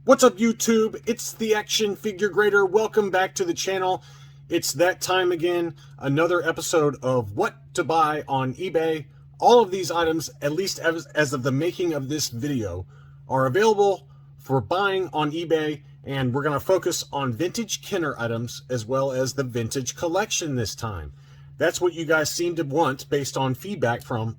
What's up, YouTube? It's the Action Figure Grader. Welcome back to the channel. It's that time again. Another episode of what to buy on eBay. All of these items, at least as of the making of this video, are available for buying on eBay. And we're going to focus on vintage Kenner items as well as the vintage collection this time. That's what you guys seem to want based on feedback from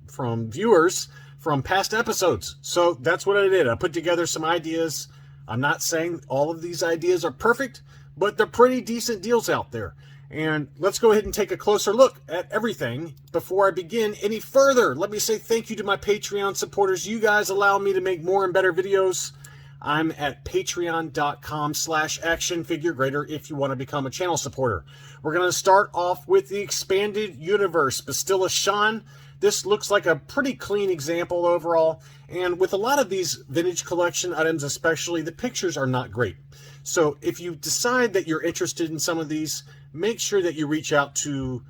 viewers from past episodes. So that's what I did. I put together some ideas. I'm not saying all of these ideas are perfect, but they're pretty decent deals out there. And let's go ahead and take a closer look at everything. Before I begin any further, let me say thank you to my Patreon supporters. You guys allow me to make more and better videos. I'm at patreon.com/actionfiguregrader if you want to become a channel supporter. We're going to start off with the expanded universe, Bastilla Sean. This looks like a pretty clean example overall, and with a lot of these vintage collection items especially, the pictures are not great. So if you decide that you're interested in some of these, make sure that you reach out to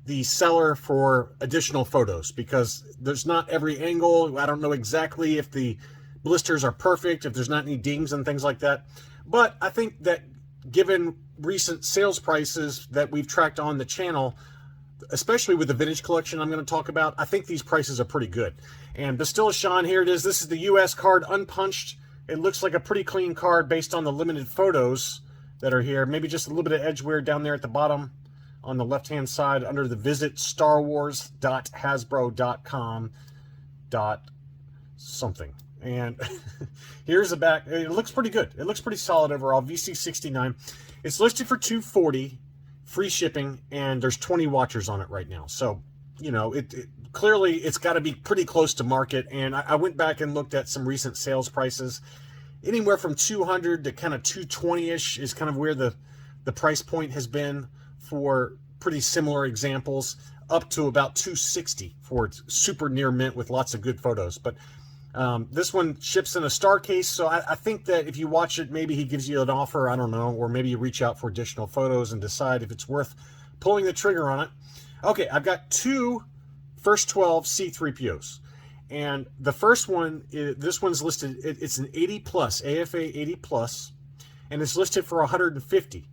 the seller for additional photos, because there's not every angle. I don't know exactly if the blisters are perfect, if there's not any dings and things like that. But I think that given recent sales prices that we've tracked on the channel, especially with the vintage collection I'm going to talk about, I think these prices are pretty good. And Bastilla Sean, here it is. This is the US card, unpunched. It looks like a pretty clean card based on the limited photos that are here. Maybe just a little bit of edge wear down there at the bottom on the left-hand side under the visit starwars.hasbro.com something. And here's the back. It looks pretty good. It looks pretty solid overall. VC69. It's listed for $240. Free shipping, and there's 20 watchers on it right now. So, you know, clearly it's got to be pretty close to market. And I went back and looked at some recent sales prices. Anywhere from 200 to kind of 220-ish is kind of where the price point has been for pretty similar examples, up to about 260 for super near mint with lots of good photos. But this one ships in a star case, so I think that if you watch it, maybe he gives you an offer, I don't know, or maybe you reach out for additional photos and decide if it's worth pulling the trigger on it. Okay, I've got two first 12 C3POs, and the first one, this one's listed, it's an 80 plus, AFA 80 plus, and it's listed for 150.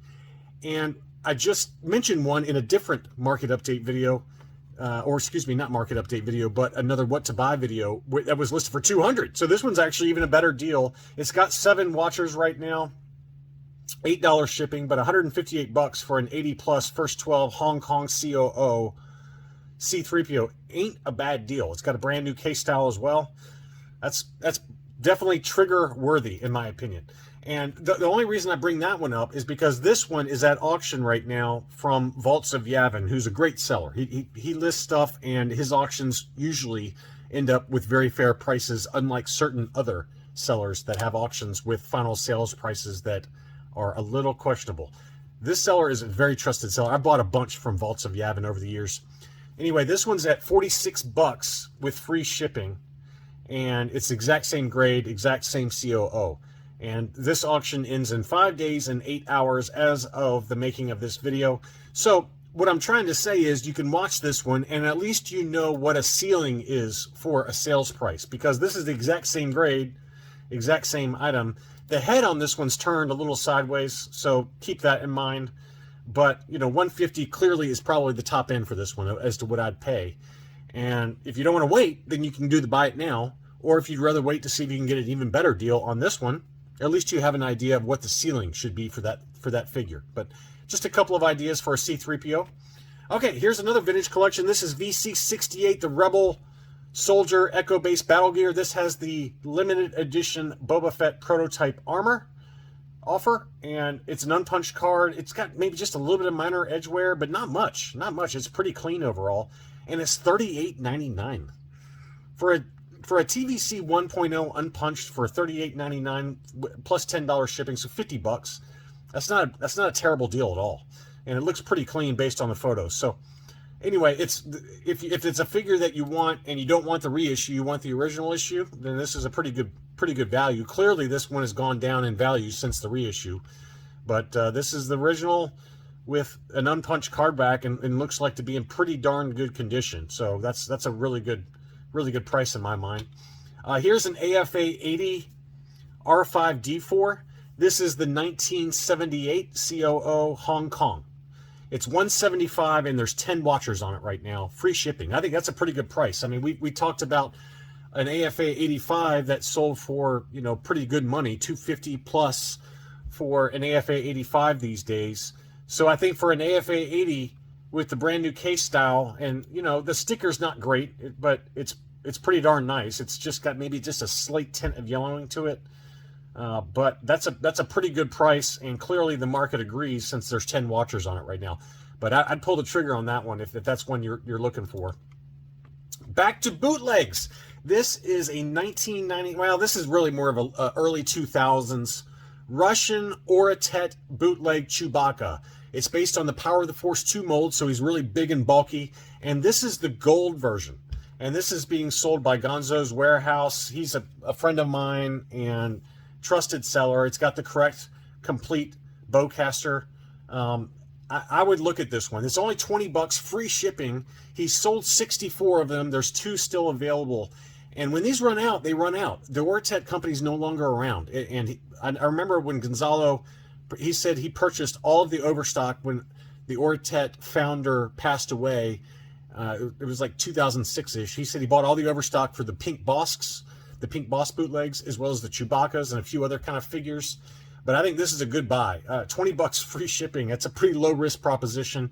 And I just mentioned one in a different market update video, or excuse me, not market update video, but another what to buy video that was listed for 200. So this one's actually even a better deal. It's got 7 watchers right now, $8 shipping, but 158 bucks for an 80 plus first 12 Hong Kong COO C3PO. Ain't a bad deal. It's got a brand new case style as well. That's definitely trigger worthy in my opinion. And the only reason I bring that one up is because this one is at auction right now from Vaults of Yavin, who's a great seller. He lists stuff, and his auctions usually end up with very fair prices, unlike certain other sellers that have auctions with final sales prices that are a little questionable. This seller is a very trusted seller. I bought a bunch from Vaults of Yavin over the years. Anyway, this one's at 46 bucks with free shipping, and it's exact same grade, exact same COO. And this auction ends in 5 days and 8 hours as of the making of this video. So what I'm trying to say is you can watch this one and at least you know what a ceiling is for a sales price, because this is the exact same grade, exact same item. The head on this one's turned a little sideways, so keep that in mind. But, you know, 150 clearly is probably the top end for this one as to what I'd pay. And if you don't want to wait, then you can do the buy it now. Or if you'd rather wait to see if you can get an even better deal on this one, at least you have an idea of what the ceiling should be for that figure. But just a couple of ideas for a C3PO. Okay, here's another vintage collection. This is VC68, the Rebel Soldier Echo Base Battle Gear. This has the limited edition Boba Fett prototype armor offer, and it's an unpunched card. It's got maybe just a little bit of minor edge wear, but not much. Not much. It's pretty clean overall, and it's $38.99 for a TVC 1.0 unpunched for $38.99 plus $10 shipping, so 50 bucks. That's not a terrible deal at all, and it looks pretty clean based on the photos. So anyway, it's if it's a figure that you want and you don't want the reissue, you want the original issue, then this is a pretty good value. Clearly, this one has gone down in value since the reissue, but this is the original with an unpunched card back and looks like to be in pretty darn good condition. So that's a really good price in my mind. Here's an AFA 80 R5D4. This is the 1978 COO Hong Kong. It's $175 and there's 10 watchers on it right now. Free shipping. I think that's a pretty good price. I mean, we talked about an AFA 85 that sold for, you know, pretty good money, $250 plus for an AFA 85 these days. So I think for an AFA 80 with the brand new case style, and you know, the sticker's not great, but it's pretty darn nice. It's just got maybe just a slight tint of yellowing to it. But that's a pretty good price, and clearly the market agrees since there's 10 watchers on it right now. But I'd pull the trigger on that one if that's one you're looking for. Back to bootlegs. This is a 1990. Well, this is really more of a early 2000s Russian Oratet bootleg Chewbacca. It's based on the Power of the Force 2 mold, so he's really big and bulky. And this is the gold version. And this is being sold by Gonzo's Warehouse. He's a friend of mine and trusted seller. It's got the correct complete bowcaster. I would look at this one. It's only $20, free shipping. He's sold 64 of them. There's 2 still available. And when these run out, they run out. The Oratet company's no longer around. And I remember when Gonzalo, he said he purchased all of the overstock when the Oratet founder passed away. It was like 2006-ish. He said he bought all the overstock for the Pink Boss bootlegs, as well as the Chewbaccas and a few other kind of figures. But I think this is a good buy. $20 free shipping. That's a pretty low risk proposition,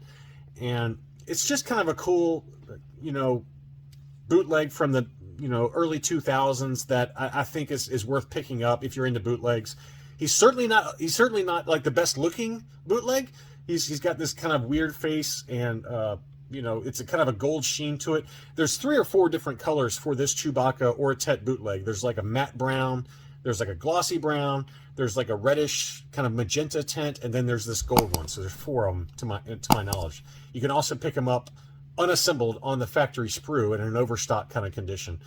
and it's just kind of a cool, you know, bootleg from the, you know, early 2000s that I think is worth picking up if you're into bootlegs. He's certainly not like the best looking bootleg. He's got this kind of weird face, and you know, it's a kind of a gold sheen to it. There's 3 or 4 different colors for this Chewbacca Oratet bootleg. There's like a matte brown, there's like a glossy brown, there's like a reddish kind of magenta tint, and then there's this gold one. So there's 4 of them to my knowledge. You can also pick them up unassembled on the factory sprue in an overstock kind of condition.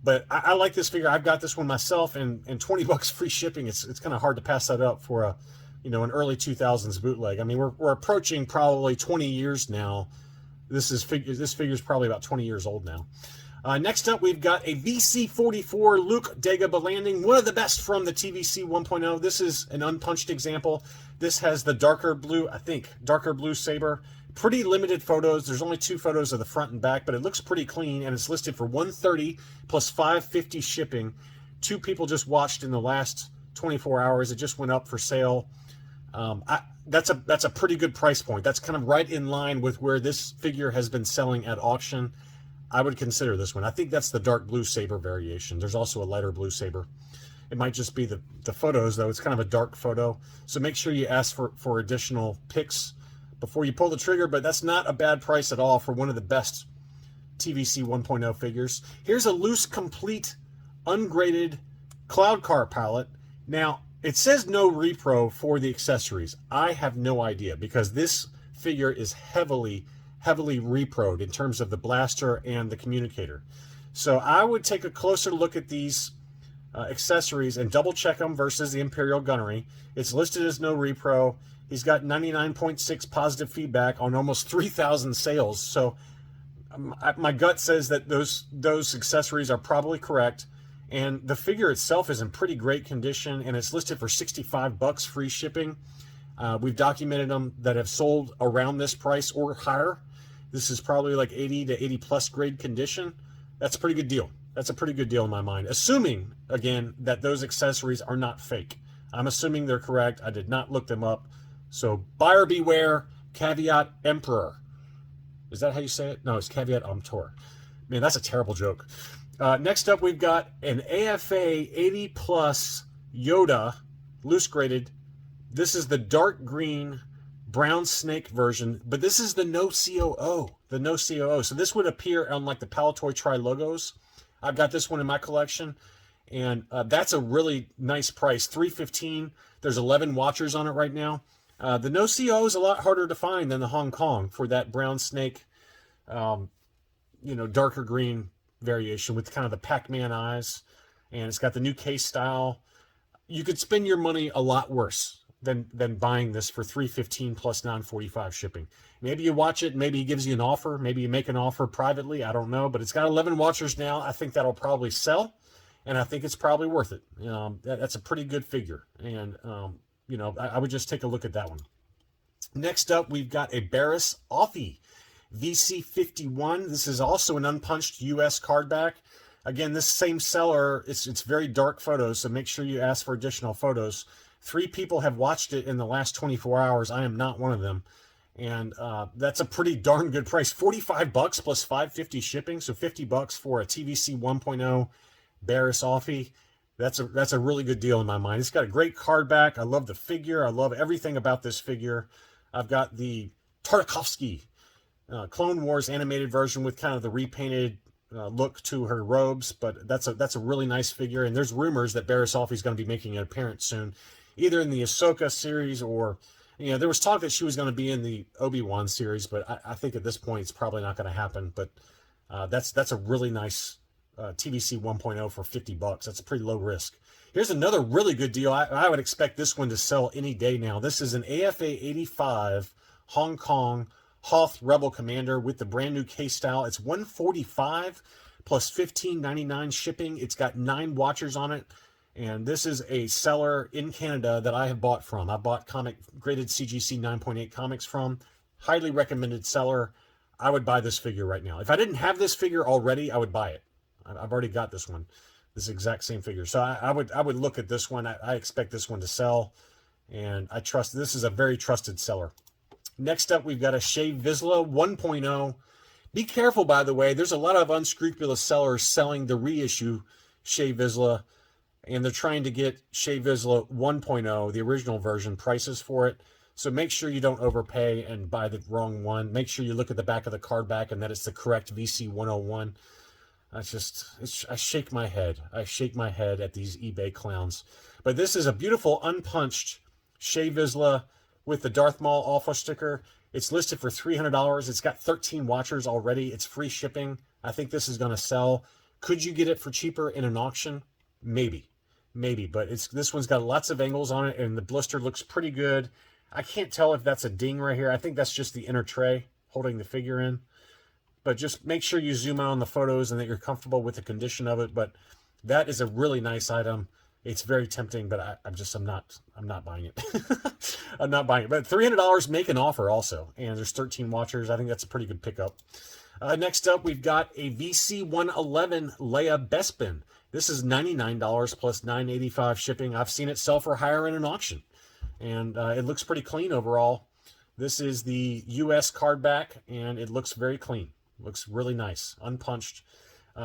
But I like this figure. I've got this one myself, and $20 free shipping. It's kind of hard to pass that up for a, you know, an early 2000s bootleg. I mean, we're approaching probably 20 years now. This figure's probably about 20 years old now. Next up, we've got a VC44 Luke Dagobah landing, one of the best from the TVC 1.0. This is an unpunched example. This has the darker blue saber. Pretty limited photos. There's only 2 photos of the front and back, but it looks pretty clean, and it's listed for $130 plus $550 shipping. 2 people just watched in the last 24 hours. It just went up for sale. That's a pretty good price point. That's kind of right in line with where this figure has been selling at auction. I would consider this one. I think that's the dark blue saber variation. There's also a lighter blue saber. It might just be the photos, though. It's kind of a dark photo. So make sure you ask for additional pics before you pull the trigger, but that's not a bad price at all for one of the best TVC 1.0 figures. Here's a loose, complete, ungraded Cloud Car palette. Now, it says no repro for the accessories. I have no idea, because this figure is heavily reproed in terms of the blaster and the communicator. So I would take a closer look at these accessories and double check them versus the Imperial Gunnery. It's listed as no repro. He's got 99.6 positive feedback on almost 3,000 sales. So my gut says that those accessories are probably correct. And the figure itself is in pretty great condition, and it's listed for $65 free shipping. We've documented them that have sold around this price or higher. This is probably like 80 to 80 plus grade condition. That's a pretty good deal. That's a pretty good deal in my mind. Assuming, again, that those accessories are not fake. I'm assuming they're correct. I did not look them up. So buyer beware, caveat emperor. Is that how you say it? No, it's caveat emptor. Man, that's a terrible joke. Next up, we've got an AFA 80 plus Yoda, loose graded. This is the dark green brown snake version, but this is the no COO, So this would appear on like the Palatoy Tri logos. I've got this one in my collection, and that's a really nice price, $315. There's 11 watchers on it right now. The no COO is a lot harder to find than the Hong Kong for that brown snake, darker green variation with kind of the Pac-Man eyes, and it's got the new case style. You could spend your money a lot worse than buying this for $315 plus $945 shipping. Maybe you watch it, maybe he gives you an offer, maybe you make an offer privately, I don't know, but it's got 11 watchers now. I think that'll probably sell, and I think it's probably worth it. That's a pretty good figure, and you know, I would just take a look at that one. Next up, we've got a Barris Offie VC51. This is also an unpunched US card back. Again, this same seller, it's very dark photos, so make sure you ask for additional photos. 3 people have watched it in the last 24 hours. I am not one of them. And that's a pretty darn good price. $45 plus $5.50 shipping, so $50 for a TVC 1.0 Barris Offie. That's a really good deal in my mind. It's got a great card back. I love the figure. I love everything about this figure. I've got the Tartakovsky Clone Wars animated version with kind of the repainted look to her robes, but that's a really nice figure. And there's rumors that Barris Offie is going to be making an appearance soon, either in the Ahsoka series or, you know, there was talk that she was going to be in the Obi-Wan series, but I think at this point it's probably not going to happen. But that's a really nice TVC 1.0 for $50. That's a pretty low risk. Here's another really good deal. I would expect this one to sell any day now. This is an AFA 85 Hong Kong Hoth Rebel Commander with the brand new case style. It's $145 plus $15.99 shipping. It's got 9 watchers on it. And this is a seller in Canada that I have bought from. I bought graded CGC 9.8 comics from. Highly recommended seller. I would buy this figure right now. If I didn't have this figure already, I would buy it. I've already got this one, this exact same figure. So I would look at this one. I expect this one to sell, and I trust this is a very trusted seller. Next up, we've got a Shea Vizsla 1.0. Be careful, by the way. There's a lot of unscrupulous sellers selling the reissue Shea Vizsla, and they're trying to get Shea Vizsla 1.0, the original version, prices for it. So make sure you don't overpay and buy the wrong one. Make sure you look at the back of the card back and that it's the correct VC 101. I shake my head. I shake my head at these eBay clowns. But this is a beautiful unpunched Shea Vizsla with the Darth Maul offer sticker. It's listed for $300. It's got 13 watchers already. It's free shipping. I think this is going to sell. Could you get it for cheaper in an auction? Maybe. Maybe. But this one's got lots of angles on it, and the blister looks pretty good. I can't tell if that's a ding right here. I think that's just the inner tray holding the figure in. But just make sure you zoom out on the photos and that you're comfortable with the condition of it. But that is a really nice item. It's very tempting, but I'm not buying it. I'm not buying it. But $300, make an offer also. And there's 13 watchers. I think that's a pretty good pickup. Next up, we've got a VC 111 Leia Bespin. This is $99 plus $9.85 shipping. I've seen it sell for higher in an auction. And it looks pretty clean overall. This is the US card back, and it looks very clean. Looks really nice, unpunched.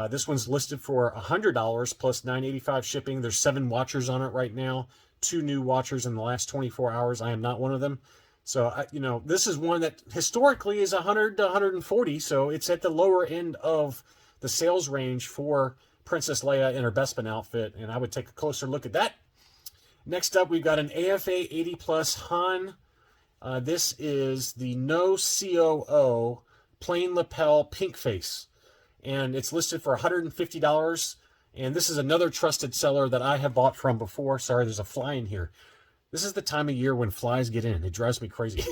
This one's listed for $100 plus $9.85 shipping. There's 7 watchers on it right now. 2 new watchers in the last 24 hours. I am not one of them. So, you know, this is one that historically is $100 to $140. So it's at the lower end of the sales range for Princess Leia in her Bespin outfit. And I would take a closer look at that. Next up, we've got an AFA 80 plus Han. This is the No COO plain lapel pink face, and it's listed for $150. And this is another trusted seller that I have bought from before. Sorry, there's a fly in here. This is the time of year when flies get in. It drives me crazy.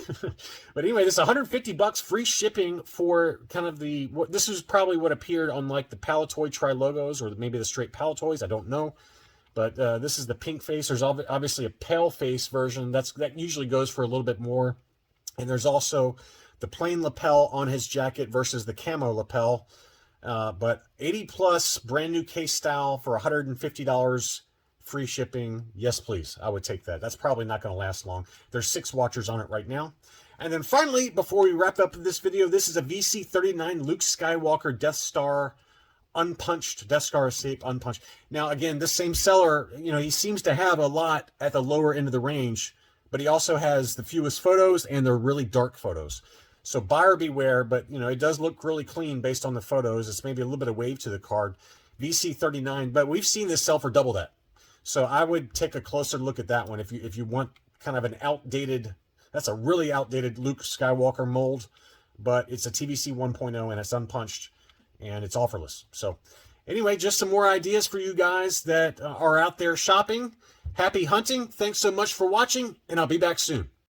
But anyway, this is $150 free shipping for kind of this is probably what appeared on like the Palatoy Tri logos or maybe the straight Palatoys. I don't know. But this is the pink face. There's obviously a pale face version. That usually goes for a little bit more. And there's also the plain lapel on his jacket versus the camo lapel. But 80 plus, brand new case style for $150 free shipping. Yes, please. I would take that. That's probably not going to last long. There's 6 watchers on it right now. And then finally, before we wrap up this video, this is a VC39 Luke Skywalker Death Star unpunched, Death Star Escape unpunched. Now, again, this same seller, you know, he seems to have a lot at the lower end of the range, but he also has the fewest photos, and they're really dark photos. So buyer beware, but, you know, it does look really clean based on the photos. It's maybe a little bit of wave to the card. VC39, but we've seen this sell for double that. So I would take a closer look at that one if you want kind of an outdated, that's a really outdated Luke Skywalker mold, but it's a TVC 1.0 and it's unpunched and it's offerless. So anyway, just some more ideas for you guys that are out there shopping. Happy hunting. Thanks so much for watching, and I'll be back soon.